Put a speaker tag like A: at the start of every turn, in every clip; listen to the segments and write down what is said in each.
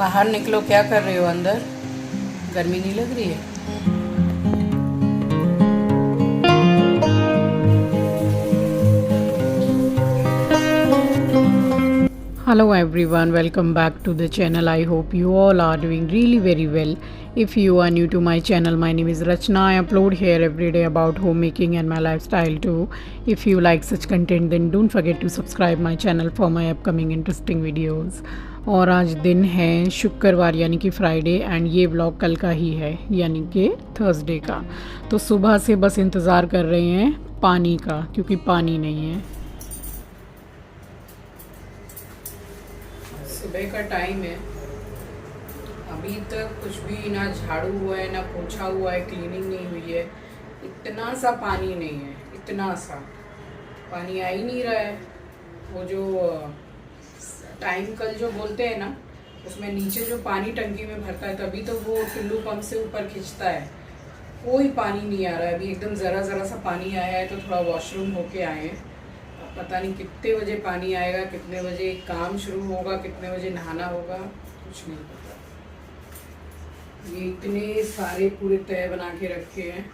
A: बाहर निकलो, क्या कर रहे हो अंदर? गर्मी नहीं लग रही है? Hello everyone, welcome back to the channel. I hope you all are doing really very well. If you are new to my channel, my name is Rachna. I upload here every day about homemaking and my lifestyle too. If you like such content, then don't forget to subscribe my channel for my upcoming interesting videos. और आज दिन है शुक्रवार यानी कि Friday and ये vlog कल का ही है यानी कि थर्सडे का। तो सुबह से बस इंतज़ार कर रहे हैं पानी का, क्योंकि पानी नहीं है। सुबह का टाइम है, अभी तक कुछ भी ना झाड़ू हुआ है ना पोछा हुआ है, क्लीनिंग नहीं हुई है। इतना सा पानी नहीं है, इतना सा पानी आ ही नहीं रहा है। वो जो टाइम कल जो बोलते हैं ना, उसमें नीचे जो पानी टंकी में भरता है तभी तो वो टुल्लू पंप से ऊपर खींचता है। कोई पानी नहीं आ रहा है। अभी एकदम ज़रा सा पानी आया है तो थोड़ा वॉशरूम होके आए हैं। पता नहीं कितने बजे पानी आएगा, कितने बजे काम शुरू होगा, कितने बजे नहाना होगा, कुछ नहीं पता। ये इतने सारे पूरे तय बना के रखे हैं।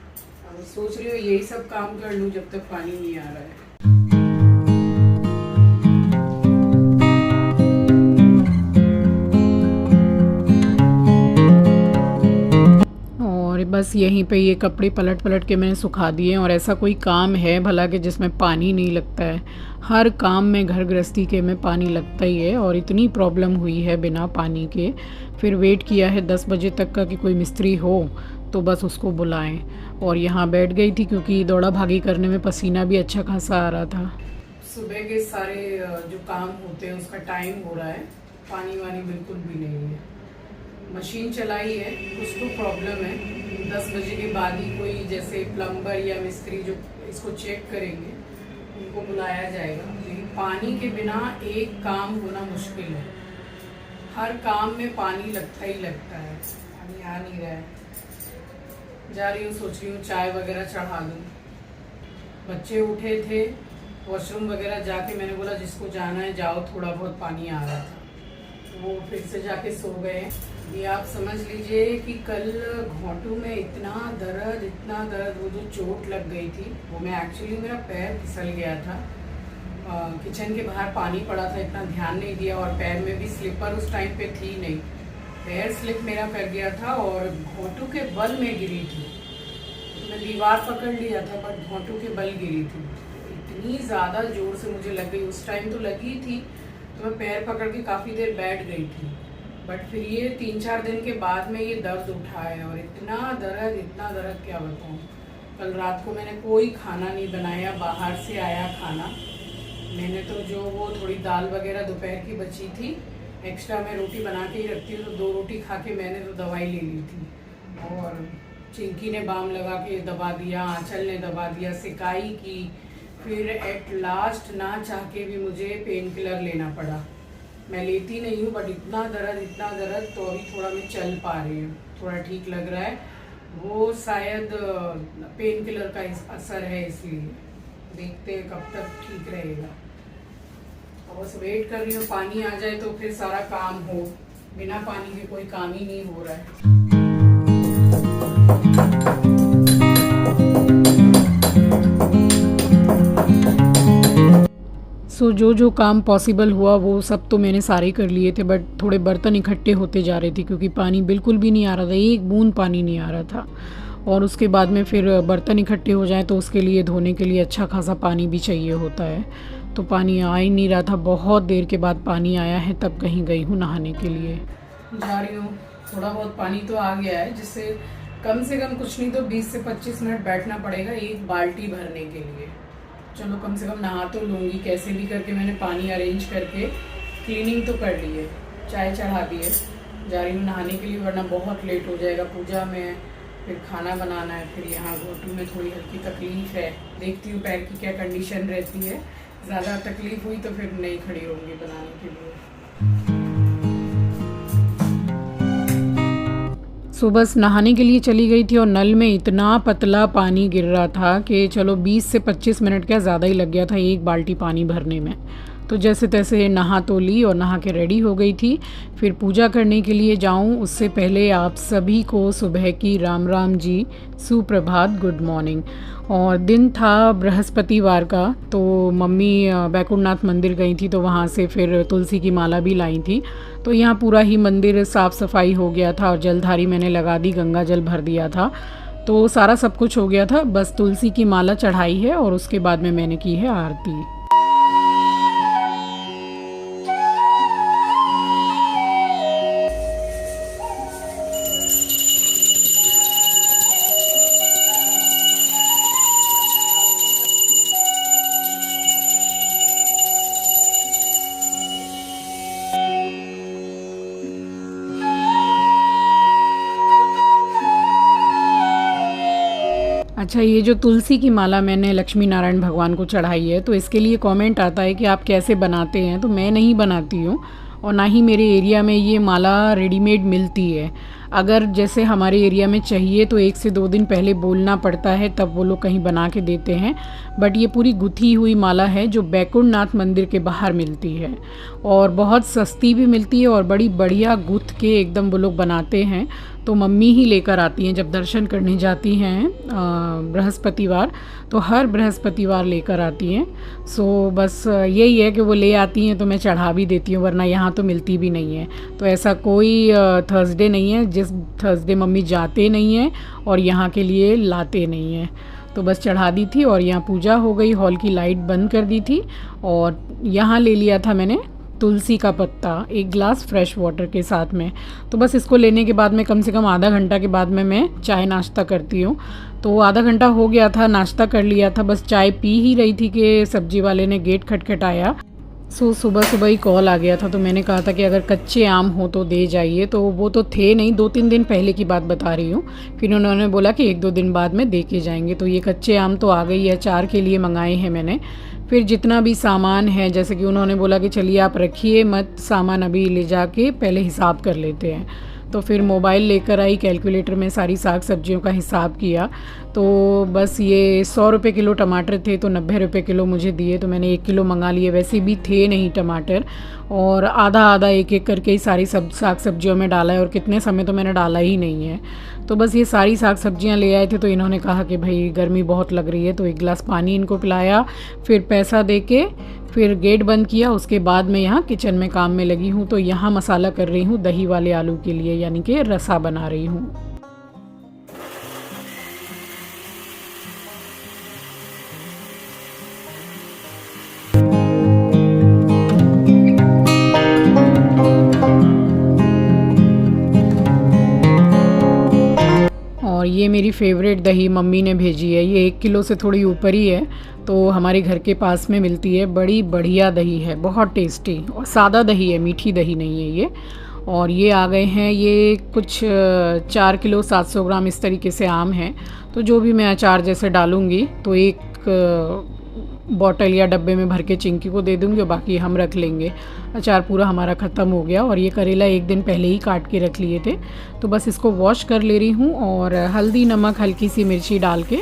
A: अब सोच रही हूँ यही सब काम कर लूँ जब तक पानी नहीं आ रहा है। बस यहीं पे ये कपड़े पलट पलट के मैंने सुखा दिए। और ऐसा कोई काम है भला कि जिसमें पानी नहीं लगता है? हर काम में, घर गृहस्थी के में पानी लगता ही है। और इतनी प्रॉब्लम हुई है बिना पानी के। फिर वेट किया है 10 बजे तक का कि कोई मिस्त्री हो तो बस उसको बुलाएं। और यहाँ बैठ गई थी क्योंकि दौड़ा भागी करने में पसीना भी अच्छा खासा आ रहा था। सुबह के सारे जो काम होते हैं उसका टाइम हो रहा है, पानी वानी बिल्कुल भी नहीं है। मशीन चलाई है, कुछ तो प्रॉब्लम है। 10 बजे के बाद ही कोई जैसे प्लम्बर या मिस्त्री जो इसको चेक करेंगे उनको बुलाया जाएगा। लेकिन पानी के बिना एक काम होना मुश्किल है। हर काम में पानी लगता ही लगता है, पानी आ नहीं रहा है। जा रही हूँ, सोच रही हूँ चाय वगैरह चढ़ा दूँ। बच्चे उठे थे, वॉशरूम वगैरह जाके मैंने बोला जिसको जाना है जाओ, थोड़ा बहुत पानी आ रहा था। वो फिर से जाके सो गए। ये आप समझ लीजिए कि कल घोंटू में इतना दर्द, वो जो चोट लग गई थी वो मैं एक्चुअली मेरा पैर फिसल गया था। किचन के बाहर पानी पड़ा था, इतना ध्यान नहीं दिया। और पैर में भी स्लिपर उस टाइम पे थी नहीं, पैर स्लिप मेरा कर गया था और घोंटू के बल में गिरी थी। मैं दीवार पकड़ लिया था बट घोंटू के बल गिरी थी। इतनी ज़्यादा जोर से मुझे लग गई, उस टाइम तो लगी थी तो मैं पैर पकड़ के काफ़ी देर बैठ गई थी। बट फिर ये 3-4 दिन के बाद में ये दर्द उठा है और इतना दर्द क्या बताऊँ। कल रात को मैंने कोई खाना नहीं बनाया, बाहर से आया खाना। मैंने तो जो वो थोड़ी दाल वगैरह दोपहर की बची थी, एक्स्ट्रा मैं रोटी बना के ही रखती हूँ, तो 2 रोटी खा के मैंने तो दवाई ले ली थी। और चिंकी ने बाम लगा के दबा दिया, आंचल ने दबा दिया, सिकाई की। फिर एट लास्ट ना चाह के भी मुझे पेन किलर लेना पड़ा। मैं लेती नहीं हूँ बट इतना दर्द तो अभी थोड़ा मैं चल पा रही हूँ, थोड़ा ठीक लग रहा है। वो शायद पेन किलर का असर है, इसलिए देखते हैं कब तक ठीक रहेगा। और बस वेट कर रही हूँ पानी आ जाए तो फिर सारा काम हो। बिना पानी के कोई काम ही नहीं हो रहा है। सो जो काम पॉसिबल हुआ वो सब तो मैंने सारे कर लिए थे। बट थोड़े बर्तन इकट्ठे होते जा रहे थे क्योंकि पानी बिल्कुल भी नहीं आ रहा था, एक बूंद पानी नहीं आ रहा था। और उसके बाद में फिर बर्तन इकट्ठे हो जाए तो उसके लिए, धोने के लिए अच्छा खासा पानी भी चाहिए होता है। तो पानी आ ही नहीं रहा था। बहुत देर के बाद पानी आया है, तब कहीं गई हूँ नहाने के लिए। जा रही हूँ, थोड़ा बहुत पानी तो आ गया है, जिससे कम से कम कुछ नहीं तो 20 से 25 मिनट बैठना पड़ेगा एक बाल्टी भरने के लिए। चलो कम से कम नहा तो लूँगी, कैसे भी करके मैंने पानी अरेंज करके क्लीनिंग तो कर ली है, चाय चढ़ा दी है। जा रही हूँ नहाने के लिए, वरना बहुत लेट हो जाएगा। पूजा में फिर खाना बनाना है, फिर यहाँ घोटू में थोड़ी हल्की तकलीफ है। देखती हूँ पैर की क्या कंडीशन रहती है। ज़्यादा तकलीफ हुई तो फिर नहीं खड़ी होंगी बनाने के लिए। सो बस नहाने के लिए चली गई थी और नल में इतना पतला पानी गिर रहा था कि चलो 20 से 25 मिनट क्या ज़्यादा ही लग गया था एक बाल्टी पानी भरने में। तो जैसे तैसे नहा तो ली और नहा के रेडी हो गई थी। फिर पूजा करने के लिए जाऊं उससे पहले आप सभी को सुबह की राम राम जी, सुप्रभात, गुड मॉर्निंग। और दिन था बृहस्पतिवार का, तो मम्मी बैकुंठनाथ मंदिर गई थी, तो वहाँ से फिर तुलसी की माला भी लाई थी। तो यहाँ पूरा ही मंदिर साफ़ सफाई हो गया था और जलधारी मैंने लगा दी, गंगा जल भर दिया था, तो सारा सब कुछ हो गया था। बस तुलसी की माला चढ़ाई है और उसके बाद में मैंने की है आरती। अच्छा, ये जो तुलसी की माला मैंने लक्ष्मी नारायण भगवान को चढ़ाई है, तो इसके लिए कमेंट आता है कि आप कैसे बनाते हैं। तो मैं नहीं बनाती हूँ और ना ही मेरे एरिया में ये माला रेडीमेड मिलती है। अगर जैसे हमारे एरिया में चाहिए तो 1 से 2 दिन पहले बोलना पड़ता है, तब वो लोग कहीं बना के देते हैं। बट ये पूरी गुथी हुई माला है जो बैकुंठनाथ मंदिर के बाहर मिलती है और बहुत सस्ती भी मिलती है और बड़ी बढ़िया गुथ के एकदम वो लोग बनाते हैं। तो मम्मी ही लेकर आती हैं जब दर्शन करने जाती हैं बृहस्पतिवार, तो हर बृहस्पतिवार लेकर आती हैं। सो बस यही है कि वो ले आती हैं तो मैं चढ़ा भी देती हूँ, वरना यहाँ तो मिलती भी नहीं है। तो ऐसा कोई थर्सडे नहीं है जिस थर्सडे मम्मी जाते नहीं हैं और यहाँ के लिए लाते नहीं हैं। तो बस चढ़ा दी थी और यहाँ पूजा हो गई, हॉल की लाइट बंद कर दी थी और यहाँ ले लिया था मैंने तुलसी का पत्ता 1 गिलास फ्रेश वाटर के साथ में। तो बस इसको लेने के बाद में कम से कम आधा घंटा के बाद में मैं चाय नाश्ता करती हूँ। तो आधा घंटा हो गया था, नाश्ता कर लिया था, बस चाय पी ही रही थी कि सब्जी वाले ने गेट खटखटाया। सुबह सुबह ही कॉल आ गया था, तो मैंने कहा था कि अगर कच्चे आम हो तो दे जाइए। तो वो तो थे नहीं, 2-3 दिन पहले की बात बता रही हूँ। फिर उन्होंने बोला कि 1-2 दिन बाद में दे के जाएंगे। तो ये कच्चे आम तो आ गई है, अचार के लिए मंगाए हैं मैंने। फिर जितना भी सामान है, जैसे कि उन्होंने बोला कि चलिए आप रखिए मत सामान, अभी ले जाके पहले हिसाब कर लेते हैं। तो फिर मोबाइल लेकर आई, कैलकुलेटर में सारी साग सब्जियों का हिसाब किया। तो बस ये 100 रुपये किलो टमाटर थे, तो 90 रुपये किलो मुझे दिए, तो मैंने 1 किलो मंगा लिए। वैसे भी थे नहीं टमाटर, और आधा आधा एक एक करके ही सारी साग सब्जियों में डाला है, और कितने समय तो मैंने डाला ही नहीं है। तो बस ये सारी साग सब्जियां ले आए थे, तो इन्होंने कहा कि भाई गर्मी बहुत लग रही है, तो 1 गिलास पानी इनको पिलाया, फिर पैसा दे के फिर गेट बंद किया। उसके बाद मैं यहाँ किचन में काम में लगी हूँ। तो यहाँ मसाला कर रही हूँ दही वाले आलू के लिए, यानी कि रसा बना रही हूँ। और ये मेरी फेवरेट दही मम्मी ने भेजी है। ये 1 किलो से थोड़ी ऊपर ही है, तो हमारे घर के पास में मिलती है। बड़ी बढ़िया दही है, बहुत टेस्टी, और सादा दही है, मीठी दही नहीं है ये। और ये आ गए हैं, ये कुछ 4 किलो 700 ग्राम इस तरीके से आम है। तो जो भी मैं अचार जैसे डालूँगी तो एक बॉटल या डब्बे में भर के चिंकी को दे दूँगी और बाकी हम रख लेंगे। अचार पूरा हमारा ख़त्म हो गया। और ये करेला 1 दिन पहले ही काट के रख लिए थे, तो बस इसको वॉश कर ले रही हूँ और हल्दी नमक हल्की सी मिर्ची डाल के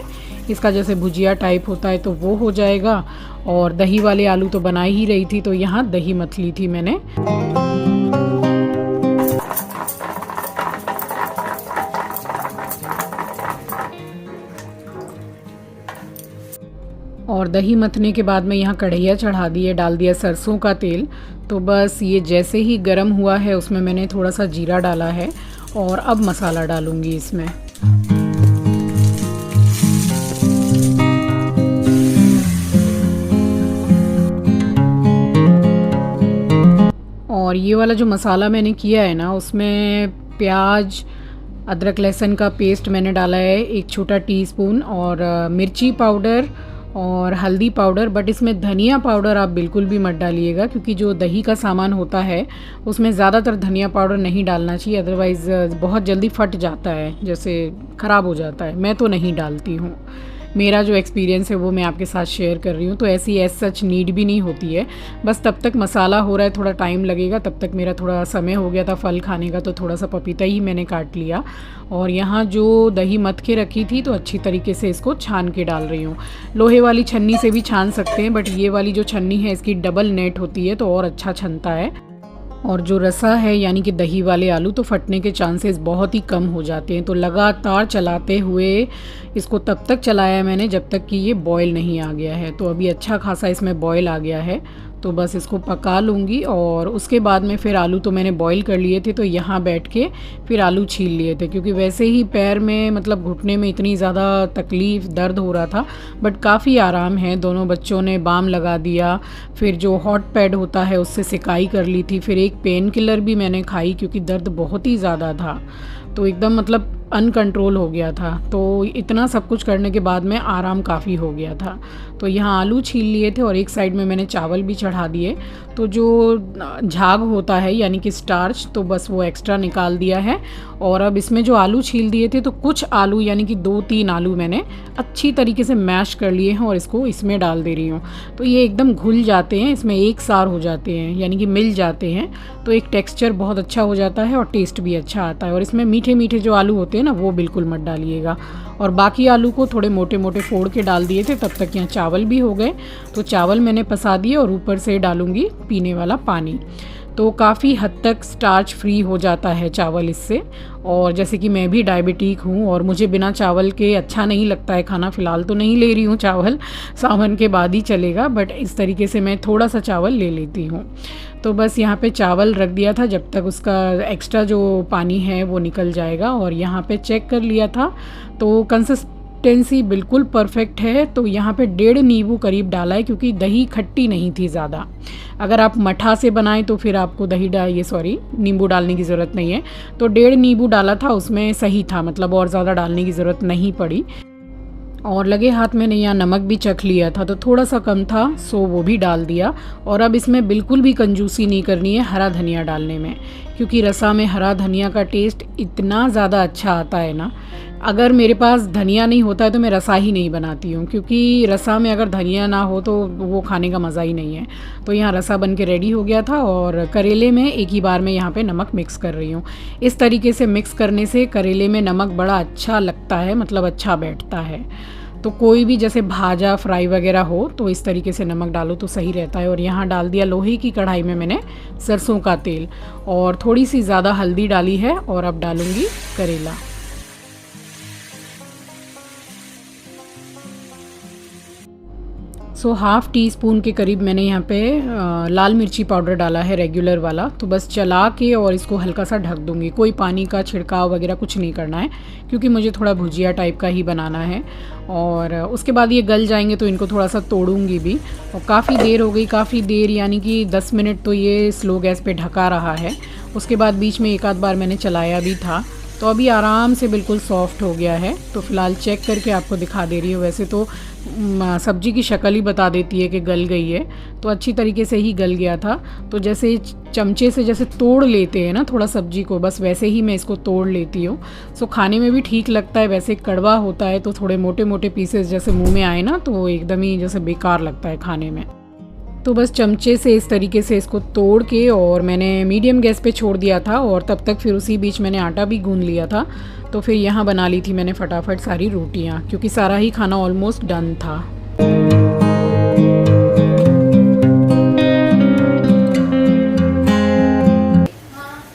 A: इसका जैसे भुजिया टाइप होता है तो वो हो जाएगा। और दही वाले आलू तो बना ही रही थी, तो यहाँ दही मथ ली थी मैंने। और दही मथने के बाद में यहाँ कढ़ैया चढ़ा दी है, डाल दिया सरसों का तेल। तो बस ये जैसे ही गर्म हुआ है उसमें मैंने थोड़ा सा जीरा डाला है और अब मसाला डालूँगी इसमें। और ये वाला जो मसाला मैंने किया है ना, उसमें प्याज अदरक लहसुन का पेस्ट मैंने डाला है 1 छोटा टीस्पून, और मिर्ची पाउडर और हल्दी पाउडर। बट इसमें धनिया पाउडर आप बिल्कुल भी मत डालिएगा, क्योंकि जो दही का सामान होता है उसमें ज़्यादातर धनिया पाउडर नहीं डालना चाहिए, अदरवाइज़ बहुत जल्दी फट जाता है, जैसे ख़राब हो जाता है। मैं तो नहीं डालती हूँ। मेरा जो एक्सपीरियंस है वो मैं आपके साथ शेयर कर रही हूँ। तो ऐसी एज सच नीड भी नहीं होती है, बस तब तक मसाला हो रहा है, थोड़ा टाइम लगेगा। तब तक मेरा थोड़ा समय हो गया था फल खाने का, तो थोड़ा सा पपीता ही मैंने काट लिया। और यहाँ जो दही मथ के रखी थी तो अच्छी तरीके से इसको छान के डाल रही हूँ। लोहे वाली छन्नी से भी छान सकते हैं, बट ये वाली जो छन्नी है इसकी डबल नेट होती है तो और अच्छा छनता है। और जो रसा है यानी कि दही वाले आलू, तो फटने के चांसेस बहुत ही कम हो जाते हैं। तो लगातार चलाते हुए इसको तब तक चलाया मैंने जब तक कि ये बॉयल नहीं आ गया है। तो अभी अच्छा खासा इसमें बॉयल आ गया है, तो बस इसको पका लूँगी। और उसके बाद में फिर आलू तो मैंने बॉईल कर लिए थे, तो यहाँ बैठ के फिर आलू छील लिए थे, क्योंकि वैसे ही पैर में मतलब घुटने में इतनी ज़्यादा तकलीफ़ दर्द हो रहा था, बट काफ़ी आराम है। दोनों बच्चों ने बाम लगा दिया, फिर जो हॉट पैड होता है उससे सिकाई कर ली थी, फिर एक पेन किलर भी मैंने खाई क्योंकि दर्द बहुत ही ज़्यादा था। तो एकदम मतलब अनकंट्रोल हो गया था। तो इतना सब कुछ करने के बाद में आराम काफ़ी हो गया था। तो यहाँ आलू छील लिए थे और एक साइड में मैंने चावल भी चढ़ा दिए। तो जो झाग होता है यानी कि स्टार्च, तो बस वो एक्स्ट्रा निकाल दिया है। और अब इसमें जो आलू छील दिए थे तो कुछ आलू यानी कि 2-3 आलू मैंने अच्छी तरीके से मैश कर लिए हैं और इसको इसमें डाल दे रही हूँ। तो ये एकदम घुल जाते हैं, इसमें एक सार हो जाते हैं यानी कि मिल जाते हैं, तो एक टेक्सचर बहुत अच्छा हो जाता है और टेस्ट भी अच्छा आता है। और इसमें मीठे मीठे जो आलू होते हैं ना, वो बिल्कुल मत डालिएगा। और बाकी आलू को थोड़े मोटे मोटे फोड़ के डाल दिए थे। तब तक यहाँ चावल भी हो गए, तो चावल मैंने पसा दिए और ऊपर से डालूँगी पीने वाला पानी। तो काफ़ी हद तक स्टार्च फ्री हो जाता है चावल इससे। और जैसे कि मैं भी डायबिटिक हूँ और मुझे बिना चावल के अच्छा नहीं लगता है खाना। फ़िलहाल तो नहीं ले रही हूँ चावल, सावन के बाद ही चलेगा, बट इस तरीके से मैं थोड़ा सा चावल ले लेती हूँ। तो बस यहाँ पे चावल रख दिया था जब तक उसका एक्स्ट्रा जो पानी है वो निकल जाएगा। और यहाँ पे चेक कर लिया था तो कंसिस्टेंसी बिल्कुल परफेक्ट है। तो यहाँ पे 1.5 नींबू करीब डाला है, क्योंकि दही खट्टी नहीं थी ज़्यादा। अगर आप मठा से बनाएं तो फिर आपको नींबू डालने की ज़रूरत नहीं है। तो 1.5 नींबू डाला था, उसमें सही था, मतलब और ज़्यादा डालने की ज़रूरत नहीं पड़ी। और लगे हाथ मैंने यहाँ नमक भी चख लिया था, तो थोड़ा सा कम था, सो वो भी डाल दिया। और अब इसमें बिल्कुल भी कंजूसी नहीं करनी है हरा धनिया डालने में, क्योंकि रसा में हरा धनिया का टेस्ट इतना ज़्यादा अच्छा आता है ना। अगर मेरे पास धनिया नहीं होता है तो मैं रसा ही नहीं बनाती हूँ, क्योंकि रसा में अगर धनिया ना हो तो वो खाने का मज़ा ही नहीं है। तो यहाँ रसा बन के रेडी हो गया था और करेले में एक ही बार में यहाँ पे नमक मिक्स कर रही हूँ। इस तरीके से मिक्स करने से करेले में नमक बड़ा अच्छा लगता है, मतलब अच्छा बैठता है। तो कोई भी जैसे भाजा फ्राई वगैरह हो तो इस तरीके से नमक डालो तो सही रहता है। और यहाँ डाल दिया लोहे की कढ़ाई में मैंने सरसों का तेल, और थोड़ी सी ज़्यादा हल्दी डाली है। और अब डालूँगी करेला। सो हाफ़ टी स्पून के करीब मैंने यहाँ पे लाल मिर्ची पाउडर डाला है, रेगुलर वाला। तो बस चला के और इसको हल्का सा ढक दूँगी। कोई पानी का छिड़काव वगैरह कुछ नहीं करना है, क्योंकि मुझे थोड़ा भुजिया टाइप का ही बनाना है। और उसके बाद ये गल जाएंगे तो इनको थोड़ा सा तोड़ूंगी भी। और काफ़ी देर हो गई, काफ़ी देर यानी कि 10 मिनट तो ये स्लो गैस पे ढका रहा है। उसके बाद बीच में एक आध बार मैंने चलाया भी था। तो अभी आराम से बिल्कुल सॉफ्ट हो गया है। तो फ़िलहाल चेक करके आपको दिखा दे रही हूँ। वैसे तो सब्जी की शक्ल ही बता देती है कि गल गई है, तो अच्छी तरीके से ही गल गया था। तो जैसे चमचे से जैसे तोड़ लेते हैं ना थोड़ा सब्जी को, बस वैसे ही मैं इसको तोड़ लेती हूँ। सो खाने में भी ठीक लगता है। वैसे कड़वा होता है तो थोड़े मोटे मोटे पीसेस जैसे मुंह में आए ना, तो वो एकदम ही जैसे बेकार लगता है खाने में। तो बस चमचे से इस तरीके से इसको तोड़ के और मैंने मीडियम गैस पे छोड़ दिया था। और तब तक फिर उसी बीच मैंने आटा भी गूंद लिया था। तो फिर यहाँ बना ली थी मैंने फटाफट सारी रोटियाँ, क्योंकि सारा ही खाना ऑलमोस्ट डन था।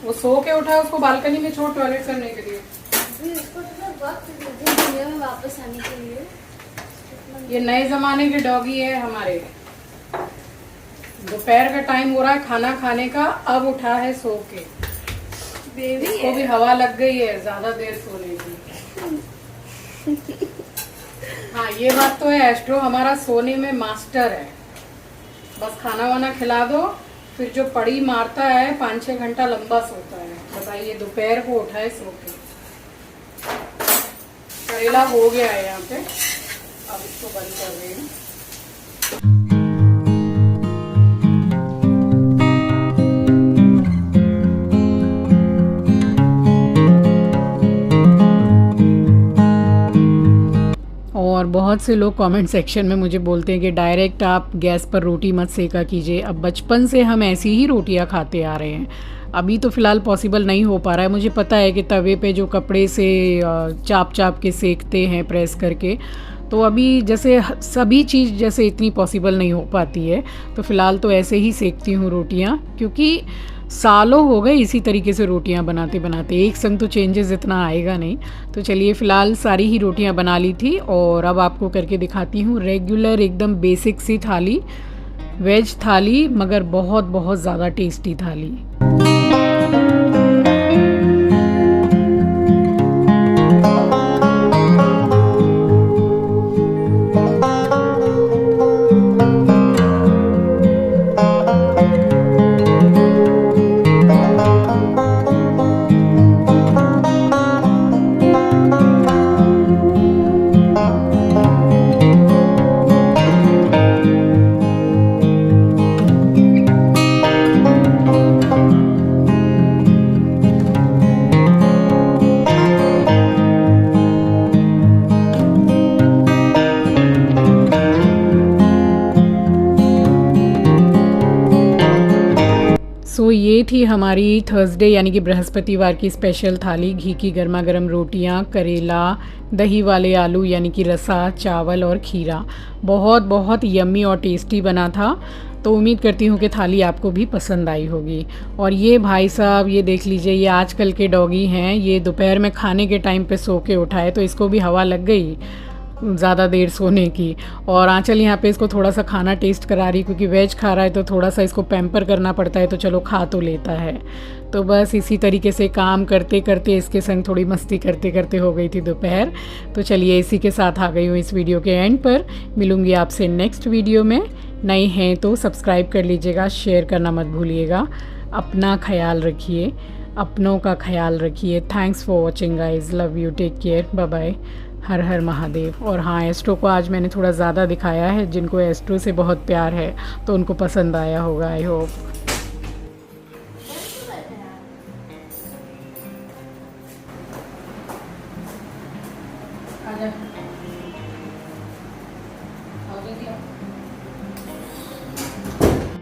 A: वो सो के उठा, उसको बालकनी में छोड़ टॉयलेट करने के लिए।
B: इसको तो वक्त दे दुनिया में वापस आने के लिए।
A: ये नए ज़माने के डॉगी है हमारे। दोपहर का टाइम हो रहा है खाना खाने का, अब उठा है सो के।
B: बेबी
A: इसको भी हवा लग गई है ज्यादा देर सोने की। हाँ ये बात तो है, एस्ट्रो हमारा सोने में मास्टर है। बस खाना वाना खिला दो, फिर जो पड़ी मारता है 5-6 घंटा लंबा सोता है। बताइए, दोपहर को उठा है सो के। करेला हो गया है यहाँ पे, अब इसको बंद कर रही हूँ। और बहुत से लोग कमेंट सेक्शन में मुझे बोलते हैं कि डायरेक्ट आप गैस पर रोटी मत सेका कीजिए। अब बचपन से हम ऐसी ही रोटियां खाते आ रहे हैं, अभी तो फ़िलहाल पॉसिबल नहीं हो पा रहा है। मुझे पता है कि तवे पे जो कपड़े से चाप चाप के सेकते हैं प्रेस करके, तो अभी जैसे सभी चीज़ जैसे इतनी पॉसिबल नहीं हो पाती है, तो फ़िलहाल तो ऐसे ही सेकती हूँ रोटियाँ, क्योंकि सालों हो गए इसी तरीके से रोटियां बनाते बनाते, एक संग तो चेंजेस इतना आएगा नहीं। तो चलिए फ़िलहाल सारी ही रोटियां बना ली थी और अब आपको करके दिखाती हूँ रेगुलर एकदम बेसिक सी थाली, वेज थाली, मगर बहुत बहुत ज़्यादा टेस्टी थाली। सो ये थी हमारी थर्सडे यानी कि बृहस्पतिवार की स्पेशल थाली। घी की गर्मा गर्म रोटियां, करेला, दही वाले आलू यानी कि रसा, चावल और खीरा। बहुत बहुत यम्मी और टेस्टी बना था। तो उम्मीद करती हूँ कि थाली आपको भी पसंद आई होगी। और ये भाई साहब, ये देख लीजिए, ये आजकल के डॉगी हैं। ये दोपहर में खाने के टाइम पे सो के उठाए, तो इसको भी हवा लग गई ज़्यादा देर सोने की। और आंचल यहाँ पे इसको थोड़ा सा खाना टेस्ट करा रही, क्योंकि वेज खा रहा है तो थोड़ा सा इसको पैम्पर करना पड़ता है, तो चलो खा तो लेता है। तो बस इसी तरीके से काम करते करते, इसके संग थोड़ी मस्ती करते करते हो गई थी दोपहर। तो चलिए इसी के साथ आ गई हूँ इस वीडियो के एंड पर। मिलूँगी आपसे नेक्स्ट वीडियो में। नए हैं तो सब्सक्राइब कर लीजिएगा, शेयर करना मत भूलिएगा। अपना ख्याल रखिए, अपनों का ख्याल रखिए। Thanks for watching guys, love you, take care, bye bye, हर हर महादेव। और हाँ, एस्ट्रो को आज मैंने थोड़ा ज़्यादा दिखाया है, जिनको एस्ट्रो से बहुत प्यार है तो उनको पसंद आया होगा, आई होप।